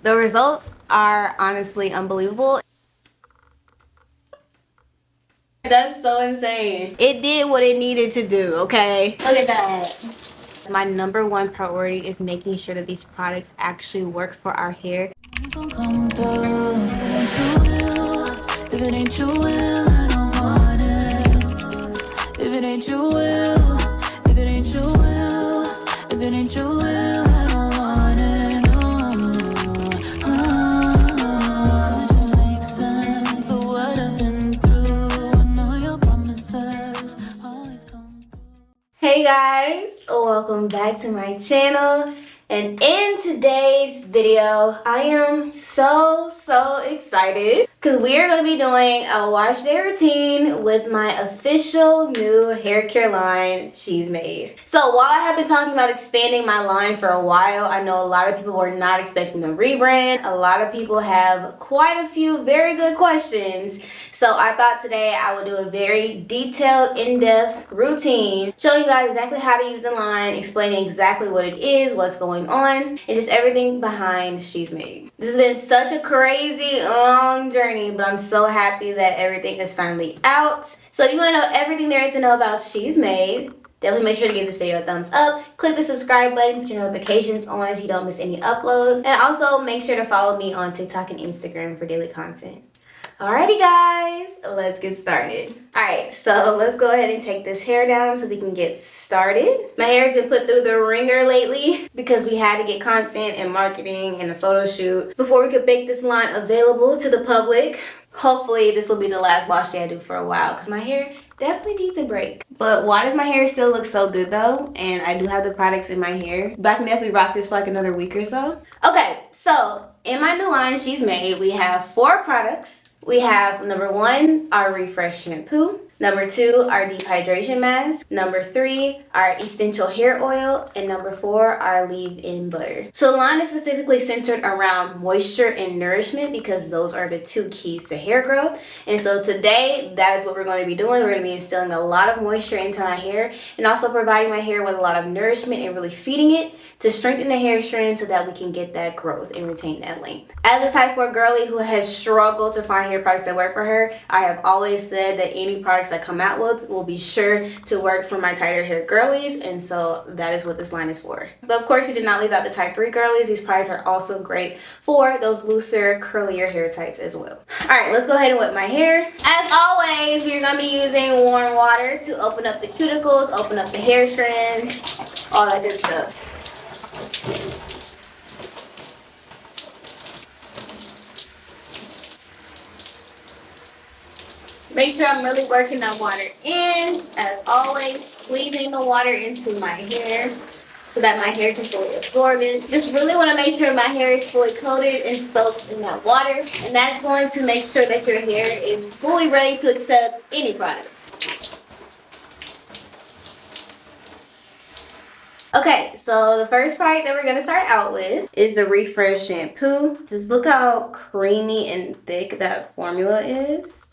The results are honestly unbelievable. That's so insane. It did what it needed to do, okay? Look at that. My number one priority is making sure that these products actually work for our hair. If it ain't your will, I don't want it. If it ain't your will, if it ain't your will, if it ain't your will, I don't want it. No. Make sense of what I've been through. I know your promises always come through. Hey guys, welcome back to my channel. And in today's video, I am so excited because we are going to be doing a wash day routine with my official new hair care line, She's Made. So while I have been talking about expanding my line for a while, I know a lot of people were not expecting the rebrand. A lot of people have quite a few very good questions. So I thought today I would do a very detailed, in-depth routine showing you guys exactly how to use the line, explaining exactly what it is, what's going on, and just everything behind She's Made. This has been such a crazy long journey, but I'm so happy that everything is finally out. So if you want to know everything there is to know about She's Made, definitely make sure to give this video a thumbs up, click the subscribe button, put your notifications on so you don't miss any upload, and also make sure to follow me on TikTok and Instagram for daily content. Alrighty guys, let's get started. Alright, so let's go ahead and take this hair down so we can get started. My hair has been put through the ringer lately because we had to get content and marketing and a photo shoot before we could make this line available to the public. Hopefully this will be the last wash day I do for a while because my hair definitely needs a break. But why does my hair still look so good though? And I do have the products in my hair, but I can definitely rock this for like another week or so. Okay, so in my new line She's Made, we have 4 products. We have number 1, our Refresh Shampoo. Number 2, our Deep Hydration Mask. Number 3, our Essential Hair Oil. And number 4, our Leave-In Butter. So the line is specifically centered around moisture and nourishment because those are the 2 keys to hair growth. And so today, that is what we're going to be doing. We're going to be instilling a lot of moisture into my hair and also providing my hair with a lot of nourishment and really feeding it to strengthen the hair strand so that we can get that growth and retain that length. As a type 4 girly who has struggled to find hair products that work for her, I have always said that any products I come out with will be sure to work for my tighter hair girlies, and so that is what this line is for. But of course, we did not leave out the type 3 girlies. These products are also great for those looser, curlier hair types as well. Alright, let's go ahead and wet my hair. As always, we're going to be using warm water to open up the cuticles, open up the hair strands, all that good stuff. Make sure I'm really working that water in, as always, squeezing the water into my hair so that my hair can fully absorb it. Just really want to make sure my hair is fully coated and soaked in that water, and that's going to make sure that your hair is fully ready to accept any product. Okay, so the first product that we're going to start out with is the Refresh Shampoo. Just look how creamy and thick that formula is.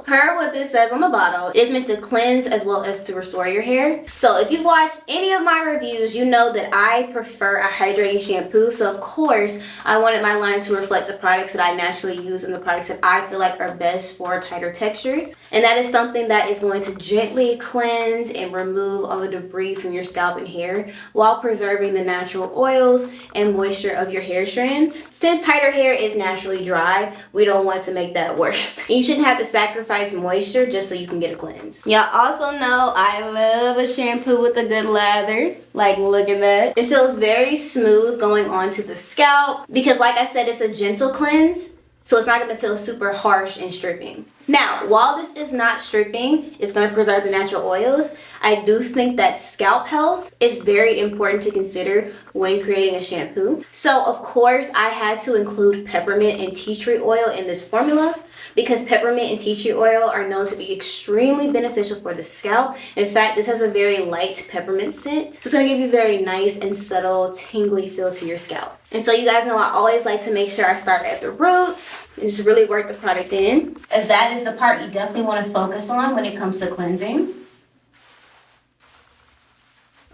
Per what this says on the bottle, it is meant to cleanse as well as to restore your hair. So if you've watched any of my reviews, you know that I prefer a hydrating shampoo. So of course, I wanted my line to reflect the products that I naturally use and the products that I feel like are best for tighter textures. And that is something that is going to gently cleanse and remove all the debris from your scalp and hair while preserving the natural oils and moisture of your hair strands. Since tighter hair is naturally dry, we don't want to make that worse. You shouldn't have to sacrifice moisture just so you can get a cleanse. Y'all also know I love a shampoo with a good lather. Like, look at that. It feels very smooth going onto the scalp because, like I said, it's a gentle cleanse, so it's not going to feel super harsh and stripping. Now, while this is not stripping, it's going to preserve the natural oils, I do think that scalp health is very important to consider when creating a shampoo. So, of course, I had to include peppermint and tea tree oil in this formula because peppermint and tea tree oil are known to be extremely beneficial for the scalp. In fact, this has a very light peppermint scent, so it's going to give you a very nice and subtle tingly feel to your scalp. And so you guys know I always like to make sure I start at the roots and just really work the product in, as that is the part you definitely want to focus on when it comes to cleansing.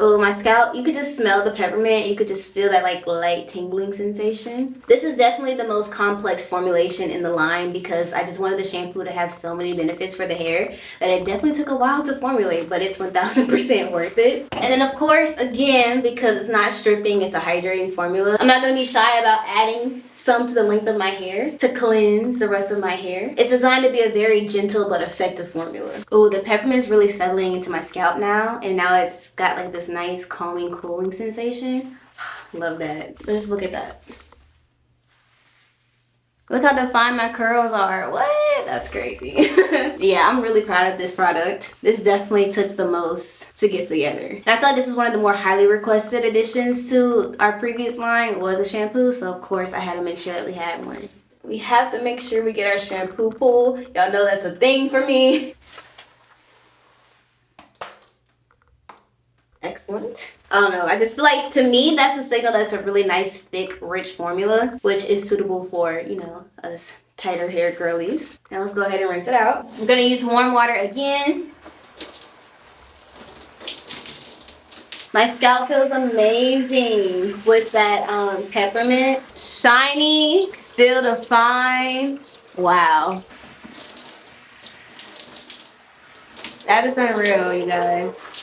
Oh, my scalp, you could just smell the peppermint. You could just feel that like light tingling sensation. This is definitely the most complex formulation in the line because I just wanted the shampoo to have so many benefits for the hair that it definitely took a while to formulate, but it's 1000% worth it. And then of course, again, because it's not stripping, it's a hydrating formula, I'm not going to be shy about adding some to the length of my hair to cleanse the rest of my hair. It's designed to be a very gentle but effective formula. Oh, the peppermint is really settling into my scalp now, and now it's got like this nice calming, cooling sensation. Love that. But just look at that. Look how defined my curls are. What? That's crazy. Yeah, I'm really proud of this product. This definitely took the most to get together. And I feel like this is one of the more highly requested additions to our previous line was a shampoo. So of course I had to make sure that we had one. We have to make sure we get our shampoo pull. Y'all know that's a thing for me. Excellent. I don't know. I just feel like, to me, that's a signal that's a really nice, thick, rich formula, which is suitable for, you know, us tighter hair girlies. Now let's go ahead and rinse it out. I'm going to use warm water again. My scalp feels amazing with that peppermint. Shiny, still defined. Wow. That is unreal, you guys.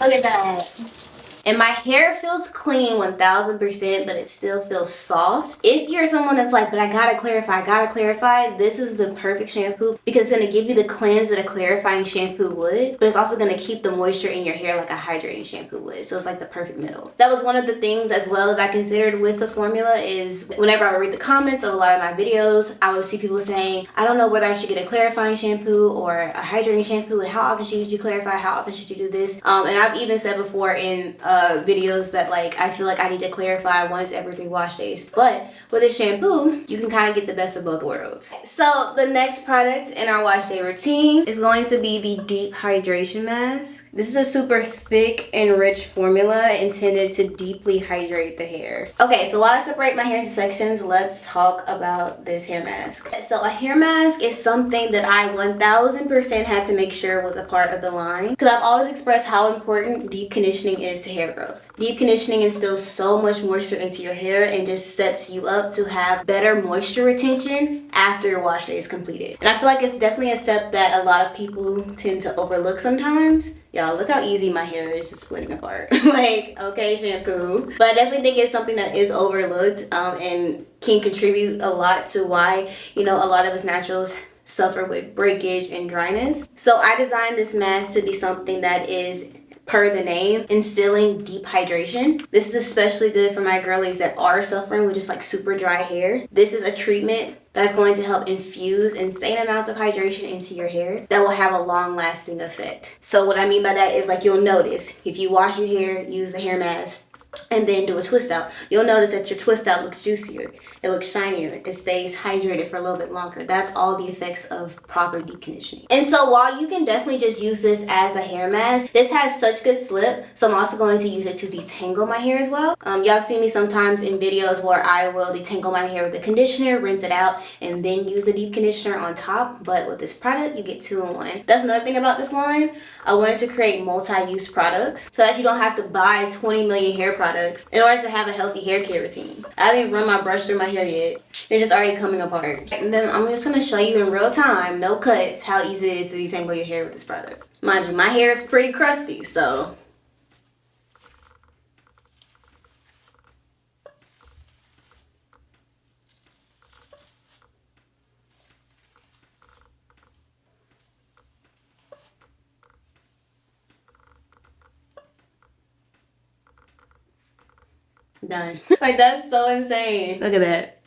Look at that. And my hair feels clean 1000%, but it still feels soft. If you're someone that's like, but I gotta clarify, this is the perfect shampoo because it's gonna give you the cleanse that a clarifying shampoo would, but it's also gonna keep the moisture in your hair like a hydrating shampoo would. So it's like the perfect middle. That was one of the things as well that I considered with the formula is whenever I would read the comments of a lot of my videos, I would see people saying, I don't know whether I should get a clarifying shampoo or a hydrating shampoo, and how often should you clarify, how often should you do this? And I've even said before in videos that like I feel like I need to clarify once every 3 wash days, but with this shampoo you can kind of get the best of both worlds. So the next product in our wash day routine is going to be the deep hydration mask. This is a super thick and rich formula intended to deeply hydrate the hair. Okay, so while I separate my hair into sections, let's talk about this hair mask. So a hair mask is something that I 1000% had to make sure was a part of the line because I've always expressed how important deep conditioning is to hair growth. Deep conditioning instills so much moisture into your hair and just sets you up to have better moisture retention after your wash day is completed. And I feel like it's definitely a step that a lot of people tend to overlook sometimes. Y'all, look how easy my hair is just splitting apart. Like, okay, shampoo. But I definitely think it's something that is overlooked and can contribute a lot to why, you know, a lot of us naturals suffer with breakage and dryness. So I designed this mask to be something that is, per the name, instilling deep hydration. This is especially good for my girlies that are suffering with just like super dry hair. This is a treatment that's going to help infuse insane amounts of hydration into your hair that will have a long-lasting effect. So what I mean by that is, like, you'll notice if you wash your hair, use the hair mask, and then do a twist out, you'll notice that your twist out looks juicier, it looks shinier, it stays hydrated for a little bit longer. That's all the effects of proper deep conditioning. And so while you can definitely just use this as a hair mask, this has such good slip, so I'm also going to use it to detangle my hair as well. Y'all see me sometimes in videos where I will detangle my hair with a conditioner, rinse it out, and then use a deep conditioner on top. But with this product, you get 2 in 1. That's another thing about this line. I wanted to create multi-use products so that you don't have to buy 20 million hair products in order to have a healthy hair care routine. I haven't even run my brush through my hair yet. They're just already coming apart. And then I'm just going to show you in real time, no cuts, how easy it is to detangle your hair with this product. Mind you, my hair is pretty crusty, so done. Like, that's so insane. Look at that.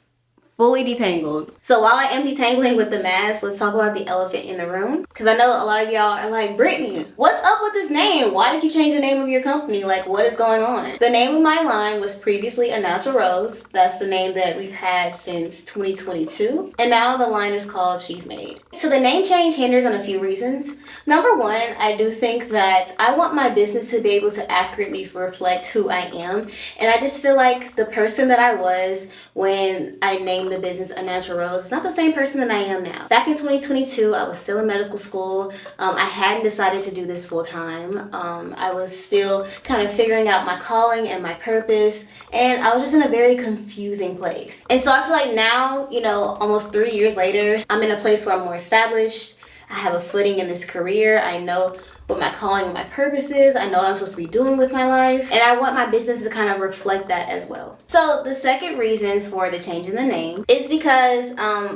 Fully detangled. So while I am detangling with the mask, let's talk about the elephant in the room. Because I know a lot of y'all are like, Brittany, what's up with this name? Why did you change the name of your company? Like, what is going on? The name of my line was previously A Natural Rose. That's the name that we've had since 2022. And now the line is called She's Made. So the name change hinders on a few reasons. Number one, I do think that I want my business to be able to accurately reflect who I am. And I just feel like the person that I was when I named named the business A Natural Rose, it's not the same person that I am now. Back in 2022, I was still in medical school. I hadn't decided to do this full time. I was still kind of figuring out my calling and my purpose, and I was just in a very confusing place. And so I feel like now, you know, almost 3 years later, I'm in a place where I'm more established. I have a footing in this career. I know what my calling and my purpose is. I know what I'm supposed to be doing with my life. And I want my business to kind of reflect that as well. So the second reason for the change in the name is because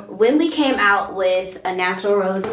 when we came out with A Natural Rose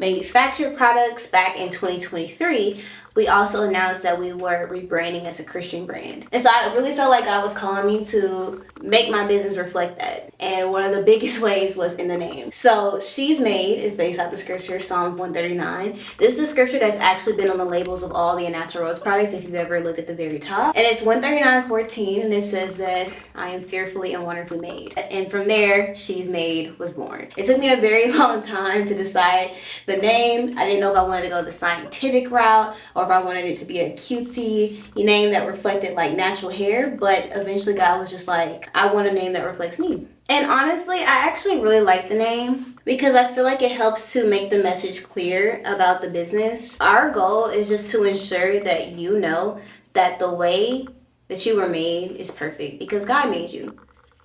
manufactured products back in 2023, we also announced that we were rebranding as a Christian brand. And so I really felt like God was calling me to make my business reflect that. And one of the biggest ways was in the name. So She's Made is based off the scripture, Psalm 139. This is a scripture that's actually been on the labels of all the A Natural Rose products if you've ever looked at the very top. And it's 139:14, and it says that I am fearfully and wonderfully made. And from there, She's Made was born. It took me a very long time to decide the name. I didn't know if I wanted to go the scientific route or if I wanted it to be a cutesy name that reflected like natural hair, but eventually God was just like, I want a name that reflects me. And honestly, I actually really like the name because I feel like it helps to make the message clear about the business. Our goal is just to ensure that you know that the way that you were made is perfect because God made you.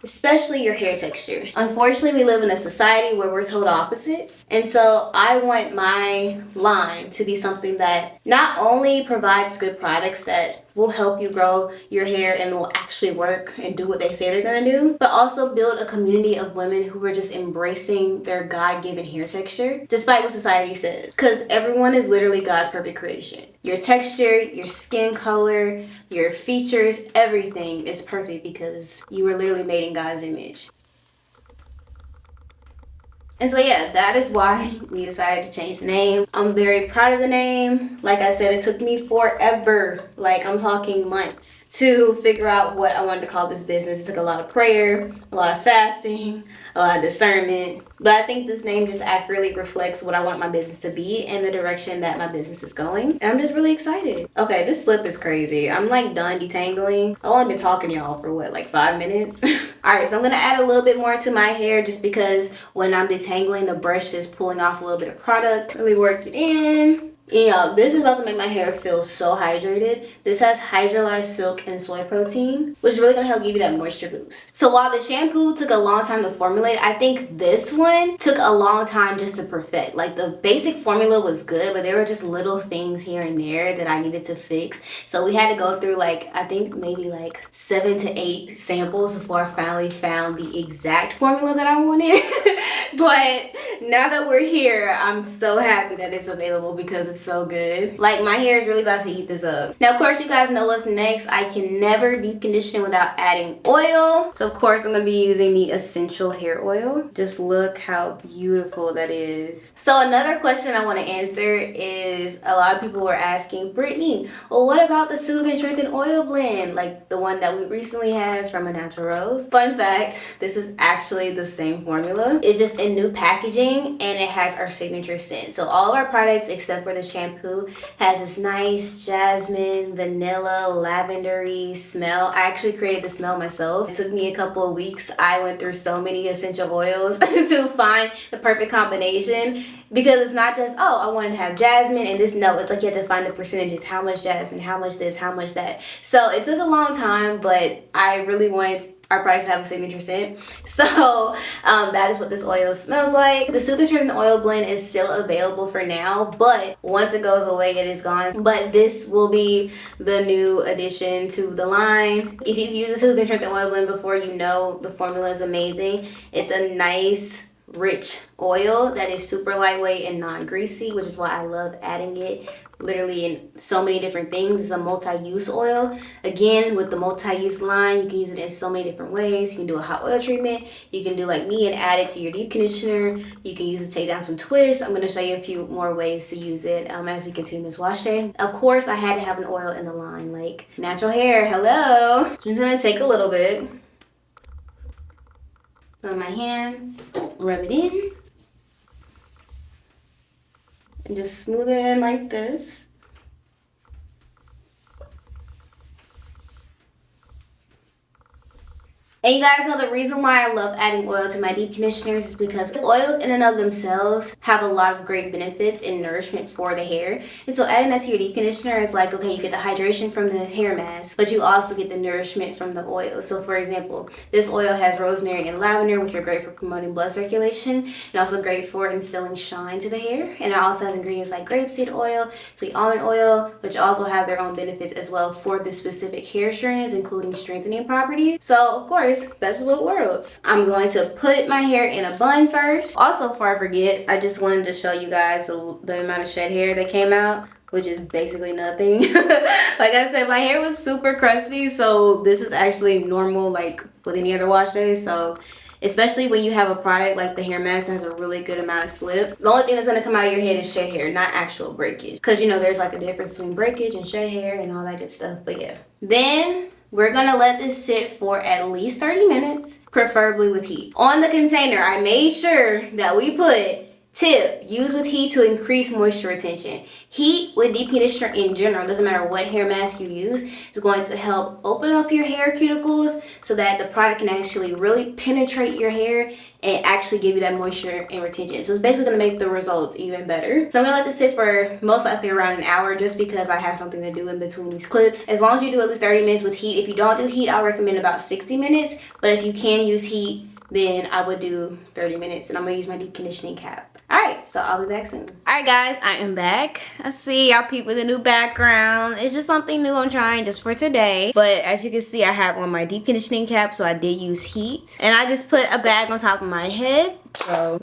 Especially your hair texture. Unfortunately, we live in a society where we're told opposite. And so I want my line to be something that not only provides good products that will help you grow your hair and will actually work and do what they say they're gonna do, but also build a community of women who are just embracing their God-given hair texture, despite what society says. Because everyone is literally God's perfect creation. Your texture, your skin color, your features, everything is perfect because you were literally made in God's image. And so yeah, that is why we decided to change the name. I'm very proud of the name. Like I said, it took me forever, like I'm talking months, to figure out what I wanted to call this business. It took a lot of prayer, a lot of fasting, a lot of discernment. But I think this name just accurately reflects what I want my business to be and the direction that my business is going. And I'm just really excited. Okay, this slip is crazy. I'm like done detangling. I've only been talking to y'all for what, like 5 minutes? Alright, so I'm gonna add a little bit more to my hair just because when I'm detangling, the brush is pulling off a little bit of product. Really work it in. You know, this is about to make my hair feel so hydrated. This has hydrolyzed silk and soy protein, which is really gonna help give you that moisture boost. So while the shampoo took a long time to formulate, I think this one took a long time just to perfect. Like the basic formula was good, but there were just little things here and there that I needed to fix. So we had to go through like, I think maybe like 7 to 8 samples before I finally found the exact formula that I wanted. But now that we're here, I'm so happy that it's available because it's so good. Like my hair is really about to eat this up. Now of course you guys know what's next. I can never deep condition without adding oil. So of course I'm gonna be using the essential hair oil. Just look how beautiful that is. So another question I want to answer is a lot of people were asking, Brittany, well what about the Soothe and Strengthen oil blend? Like the one that we recently had from A Natural Rose. Fun fact, this is actually the same formula. It's just in new packaging and it has our signature scent. So all of our products except for the shampoo has this nice jasmine, vanilla, lavendery smell. I actually created the smell myself. It took me a couple of weeks. I went through so many essential oils to find the perfect combination because it's not just, oh, I wanted to have jasmine and this. No, it's like you have to find the percentages. How much jasmine, how much this, how much that. So it took a long time, but I really wanted our products have a signature scent. So that is what this oil smells like. The Soothe and Strengthen oil blend is still available for now, but once it goes away, it is gone. But this will be the new addition to the line. If you've used the Soothe and Strengthen oil blend before, you know the formula is amazing. It's a nice, rich oil that is super lightweight and non-greasy, which is why I love adding it literally in so many different things. It's a multi-use oil. Again, with the multi-use line, you can use it in so many different ways. You can do a hot oil treatment. You can do like me and add it to your deep conditioner. You can use it to take down some twists. I'm going to show you a few more ways to use it as we continue this wash day. Of course, I had to have an oil in the line, like natural hair. Hello. So I'm just going to take a little bit on my hands, rub it in, and just smooth it in like this. And you guys know the reason why I love adding oil to my deep conditioners is because oils in and of themselves have a lot of great benefits and nourishment for the hair. And so adding that to your deep conditioner is like, okay, you get the hydration from the hair mask, but you also get the nourishment from the oil. So for example, this oil has rosemary and lavender, which are great for promoting blood circulation and also great for instilling shine to the hair. And it also has ingredients like grapeseed oil, sweet almond oil, which also have their own benefits as well for the specific hair strands, including strengthening properties. So of course, best of both worlds. I'm going to put my hair in a bun first. Also, before I forget, I just wanted to show you guys the amount of shed hair that came out, which is basically nothing. Like I said, my hair was super crusty, so this is actually normal like with any other wash day. So especially when you have a product like the hair mask that has a really good amount of slip, the only thing that's going to come out of your head is shed hair, not actual breakage, because you know there's like a difference between breakage and shed hair and all that good stuff. But yeah, then we're gonna let this sit for at least 30 minutes, preferably with heat. On the container, I made sure that we put tip, use with heat to increase moisture retention. Heat with deep conditioner in general, doesn't matter what hair mask you use, is going to help open up your hair cuticles so that the product can actually really penetrate your hair and actually give you that moisture and retention. So it's basically gonna make the results even better. So I'm gonna let this sit for most likely around an hour just because I have something to do in between these clips. As long as you do at least 30 minutes with heat. If you don't do heat, I'll recommend about 60 minutes. But if you can use heat, then I would do 30 minutes, and I'm gonna use my deep conditioning cap. Alright, so I'll be back soon. Alright guys, I am back. I see y'all peep with a new background. It's just something new I'm trying just for today. But as you can see, I have on my deep conditioning cap, so I did use heat. And I just put a bag on top of my head. So,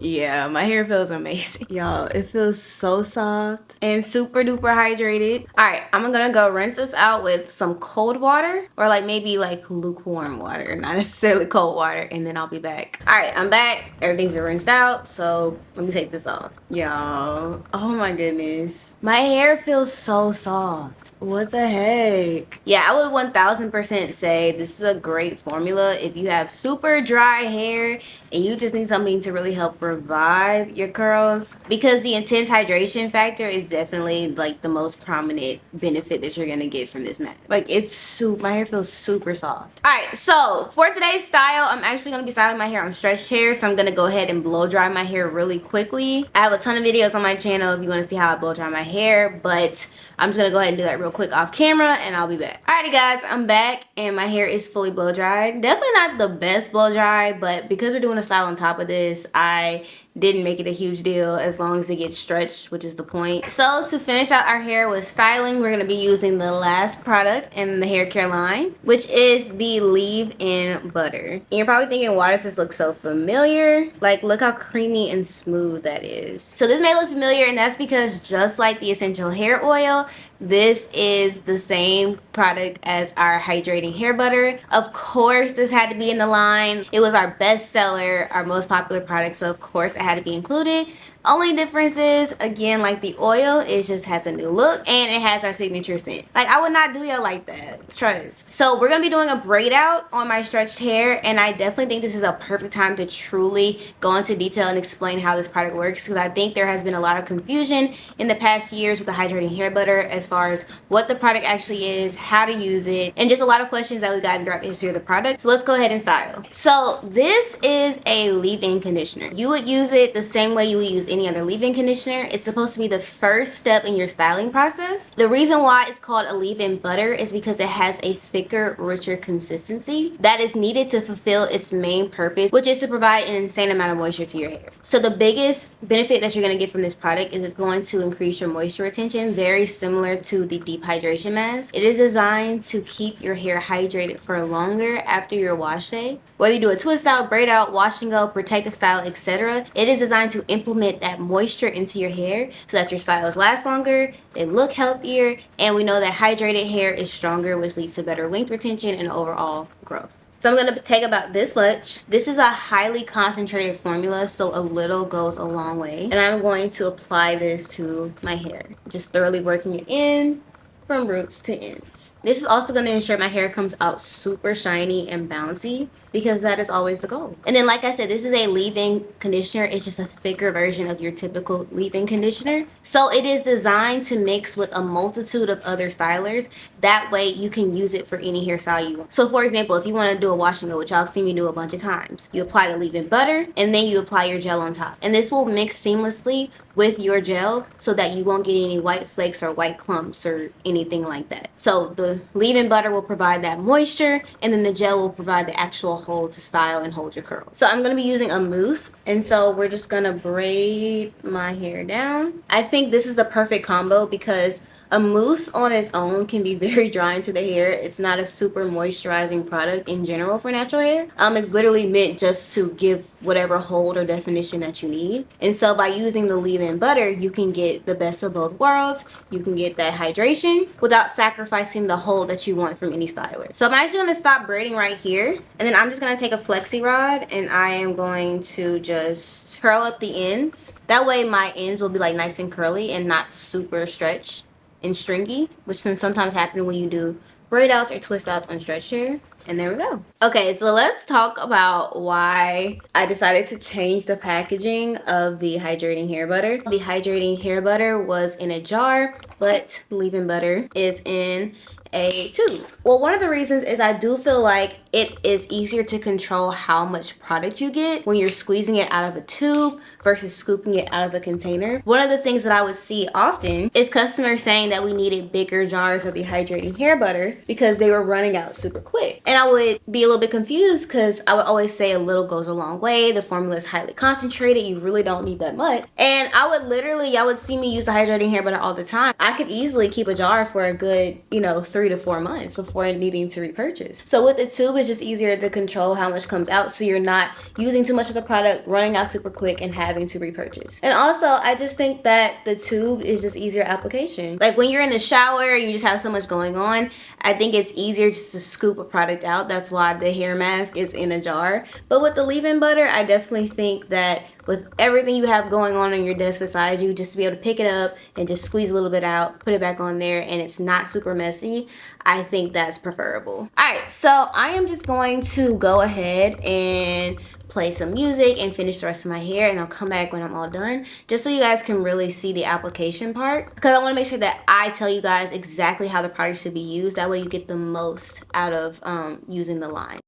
yeah, my hair feels amazing. Y'all, it feels so soft and super duper hydrated. All right, I'm gonna go rinse this out with some cold water or like maybe like lukewarm water, not necessarily cold water, and then I'll be back. All right, I'm back. Everything's rinsed out, so let me take this off. Y'all, oh my goodness. My hair feels so soft. What the heck? Yeah, I would 1000% say this is a great formula if you have super dry hair and you just need something to really help revive your curls, because the intense hydration factor is definitely like the most prominent benefit that you're gonna get from this mask. Like it's my hair feels super soft. All right, so for today's style, I'm actually gonna be styling my hair on stretched hair, so I'm gonna go ahead and blow dry my hair really quickly. I have a ton of videos on my channel if you want to see how I blow dry my hair, but I'm just gonna go ahead and do that real quick off camera and I'll be back. Alrighty guys, I'm back and my hair is fully blow dried. Definitely not the best blow dry, but because we're doing a style on top of this, I didn't make it a huge deal as long as it gets stretched, which is the point. So to finish out our hair with styling, we're gonna be using the last product in the hair care line, which is the leave-in butter. And you're probably thinking, why does this look so familiar? Like, look how creamy and smooth that is. So this may look familiar, and that's because just like the essential hair oil, this is the same product as our hydrating hair butter. Of course, this had to be in the line. It was our best seller, our most popular product, so of course it had to be included. Only difference is, again, like the oil, it just has a new look and it has our signature scent. Like, I would not do y'all like that, trust. So we're gonna be doing a braid out on my stretched hair, and I definitely think this is a perfect time to truly go into detail and explain how this product works, because I think there has been a lot of confusion in the past years with the hydrating hair butter as far as what the product actually is, how to use it, and just a lot of questions that we've gotten throughout the history of the product. So let's go ahead and style. So this is a leave-in conditioner. You would use it the same way you would use any other leave-in conditioner. It's supposed to be the first step in your styling process. The reason why it's called a leave-in butter is because it has a thicker, richer consistency that is needed to fulfill its main purpose, which is to provide an insane amount of moisture to your hair. So the biggest benefit that you're going to get from this product is it's going to increase your moisture retention, very similar to the deep hydration mask. It is designed to keep your hair hydrated for longer after your wash day. Whether you do a twist out, braid out, wash and go, protective style, etc., it is designed to implement that moisture into your hair so that your styles last longer, they look healthier, and we know that hydrated hair is stronger, which leads to better length retention and overall growth. So I'm going to take about this much. This is a highly concentrated formula, so a little goes a long way. And I'm going to apply this to my hair, just thoroughly working it in. from roots to ends. This is also going to ensure my hair comes out super shiny and bouncy, because that is always the goal. And then, like I said, this is a leave-in conditioner. It's just a thicker version of your typical leave-in conditioner. So it is designed to mix with a multitude of other stylers. That way you can use it for any hairstyle you want. So for example, if you want to do a wash and go, which y'all seen me do a bunch of times, you apply the leave-in butter and then you apply your gel on top. And this will mix seamlessly with your gel so that you won't get any white flakes or white clumps or anything like that. So the leave-in butter will provide that moisture, and then the gel will provide the actual hold to style and hold your curls. So I'm going to be using a mousse, and so we're just going to braid my hair down. I think this is the perfect combo because a mousse on its own can be very drying to the hair. It's not a super moisturizing product in general for natural hair. It's literally meant just to give whatever hold or definition that you need. And so by using the leave-in butter, you can get the best of both worlds. You can get that hydration without sacrificing the hold that you want from any styler. So I'm actually going to stop braiding right here. And then I'm just going to take a flexi rod and I am going to just curl up the ends. That way my ends will be like nice and curly and not super stretched and stringy, which can sometimes happen when you do braid outs or twist outs on stretched hair. And there we go. Okay, so let's talk about why I decided to change the packaging of the hydrating hair butter. The hydrating hair butter was in a jar, but leave-in butter is in a tube. Well, one of the reasons is I do feel like it is easier to control how much product you get when you're squeezing it out of a tube versus scooping it out of a container. One of the things that I would see often is customers saying that we needed bigger jars of the hydrating hair butter because they were running out super quick. And I would be a little bit confused because I would always say a little goes a long way. The formula is highly concentrated. You really don't need that much. And I would literally, y'all would see me use the hydrating hair butter all the time. I could easily keep a jar for a good, 3 to 4 months before needing to repurchase. So with the tube, it's just easier to control how much comes out so you're not using too much of the product, running out super quick, and having to repurchase. And also, I just think that the tube is just easier application. Like when you're in the shower, you just have so much going on, I think it's easier just to scoop a product out. That's why the hair mask is in a jar. But with the leave-in butter, I definitely think that with everything you have going on your desk beside you, just to be able to pick it up and just squeeze a little bit out, put it back on there, and it's not super messy, I think that's preferable. All right, so I am just going to go ahead and play some music and finish the rest of my hair, and I'll come back when I'm all done, just so you guys can really see the application part, because I want to make sure that I tell you guys exactly how the product should be used. That way you get the most out of using the line.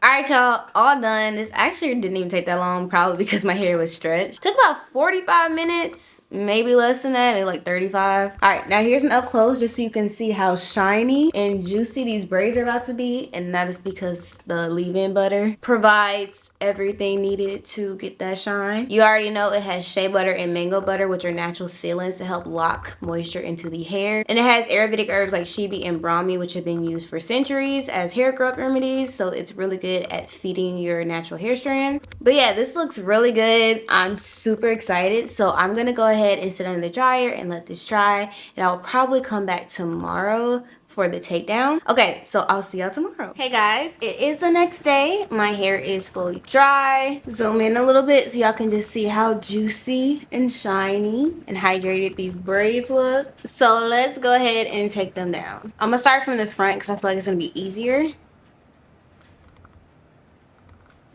Alright, y'all, all done. This actually didn't even take that long, probably because my hair was stretched. Took about 45 minutes, maybe less than that, maybe like 35. Alright, now here's an up close just so you can see how shiny and juicy these braids are about to be, and that is because the leave-in butter provides everything needed to get that shine. You already know it has shea butter and mango butter, which are natural sealants to help lock moisture into the hair. And it has Ayurvedic herbs like shibi and brahmi, which have been used for centuries as hair growth remedies, so it's really good at feeding your natural hair strand. But yeah, this looks really good. I'm super excited, so I'm gonna go ahead and sit under the dryer and let this dry, and I'll probably come back tomorrow for the takedown. Okay, so I'll see y'all tomorrow. Hey guys, it is the next day. My hair is fully dry. Zoom in a little bit so y'all can just see how juicy and shiny and hydrated these braids look. So let's go ahead and take them down. I'm gonna start from the front because I feel like it's gonna be easier.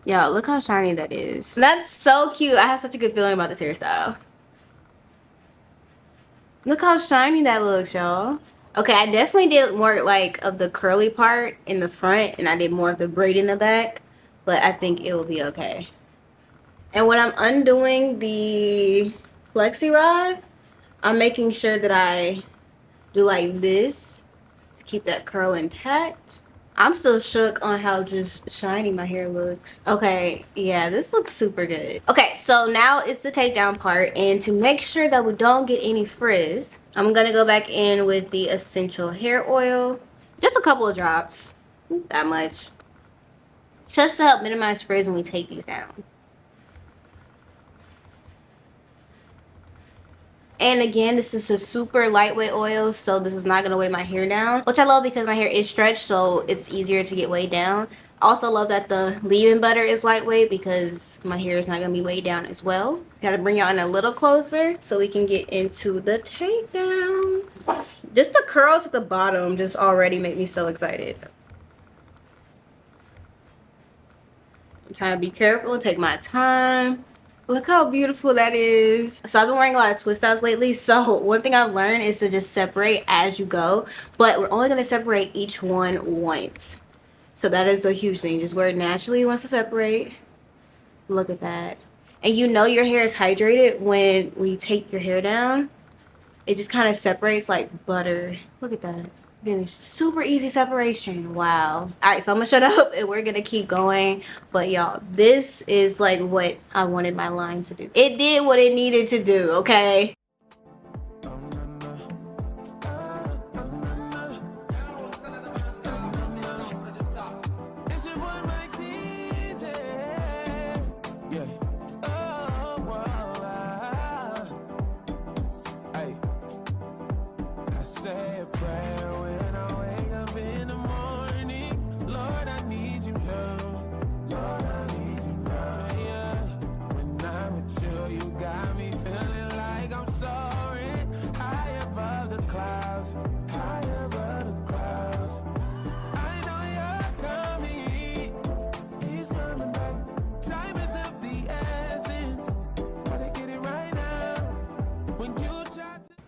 Y'all, look how shiny that is. That's so cute. I have such a good feeling about this hairstyle. Look how shiny that looks, y'all. Okay, I definitely did more like of the curly part in the front and I did more of the braid in the back, but I think it will be okay. And when I'm undoing the flexi rod, I'm making sure that I do like this to keep that curl intact. I'm still shook on how just shiny my hair looks. Okay, yeah, this looks super good. Okay, so now it's the takedown part, and to make sure that we don't get any frizz, I'm gonna go back in with the essential hair oil. Just a couple of drops, not that much. Just to help minimize frizz when we take these down. And again, this is a super lightweight oil, so this is not going to weigh my hair down, which I love because my hair is stretched, so it's easier to get weighed down. Also love that the leave-in butter is lightweight because my hair is not going to be weighed down as well. Got to bring y'all in a little closer so we can get into the takedown. Just the curls at the bottom just already make me so excited. I'm trying to be careful and take my time. Look how beautiful that is. So I've been wearing a lot of twist outs lately, so one thing I've learned is to just separate as you go, but we're only going to separate each one once. So that is a huge thing. Just wear it naturally once to separate. Look at that. And you know your hair is hydrated when you take your hair down. It just kind of separates like butter. Look at that. Then it's super easy separation. Wow. All right, so I'm gonna shut up and we're gonna keep going. But y'all, this is like what I wanted my line to do. It did what it needed to do, okay?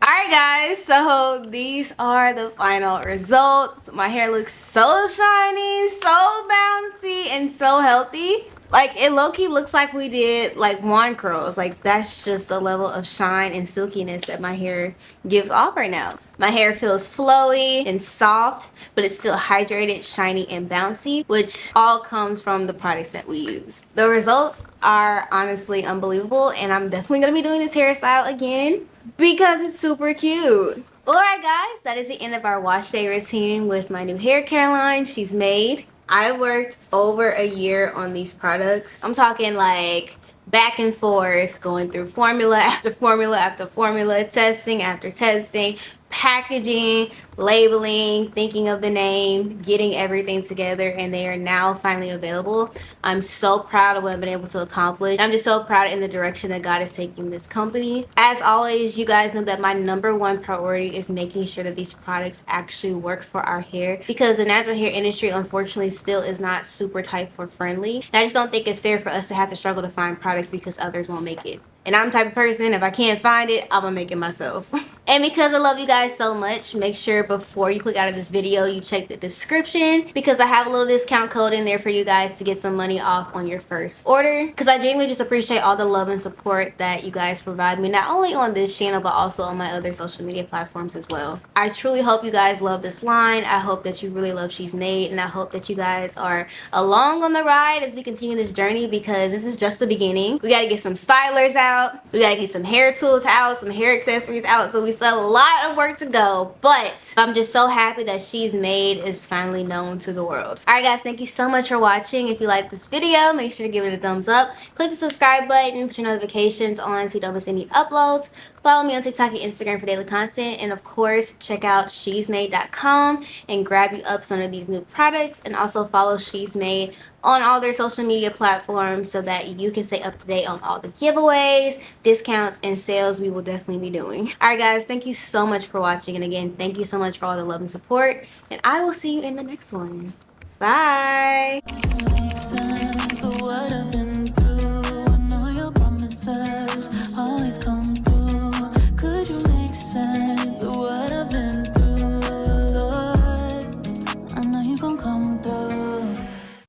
Alright guys, so these are the final results. My hair looks so shiny, so bouncy, and so healthy. Like, it low-key looks like we did like wand curls. Like, that's just the level of shine and silkiness that my hair gives off right now. My hair feels flowy and soft, but it's still hydrated, shiny, and bouncy, which all comes from the products that we use. The results are honestly unbelievable, and I'm definitely gonna be doing this hairstyle again because it's super cute. Alright guys, that is the end of our wash day routine with my new hair care line. She's made. I worked over a year on these products. I'm talking like back and forth, going through formula after formula after formula, testing after testing, packaging, labeling, thinking of the name, getting everything together, and they are now finally available. I'm so proud of what I've been able to accomplish. I'm just so proud in the direction that God is taking this company. As always, you guys know that my #1 priority is making sure that these products actually work for our hair, because the natural hair industry unfortunately still is not super type for friendly, and I just don't think it's fair for us to have to struggle to find products because others won't make it. And I'm the type of person, if I can't find it, I'm gonna make it myself. And because I love you guys so much, make sure before you click out of this video, you check the description, because I have a little discount code in there for you guys to get some money off on your first order. Because I genuinely just appreciate all the love and support that you guys provide me, not only on this channel, but also on my other social media platforms as well. I truly hope you guys love this line. I hope that you really love She's Made, and I hope that you guys are along on the ride as we continue this journey, because this is just the beginning. We gotta get some stylers out. out. We gotta get some hair tools out, some hair accessories out. So we still have a lot of work to go, but I'm just so happy that She's Made is finally known to the world. All right guys, thank you so much for watching. If you like this video, make sure to give it a thumbs up, click the subscribe button, put your notifications on so you don't miss any uploads. Follow me on TikTok and Instagram for daily content, and of course check out shesmade.com and grab you up some of these new products, and also follow She's Made on all their social media platforms so that you can stay up to date on all the giveaways, discounts, and sales we will definitely be doing. All right guys, thank you so much for watching, and again, thank you so much for all the love and support, and I will see you in the next one. Bye.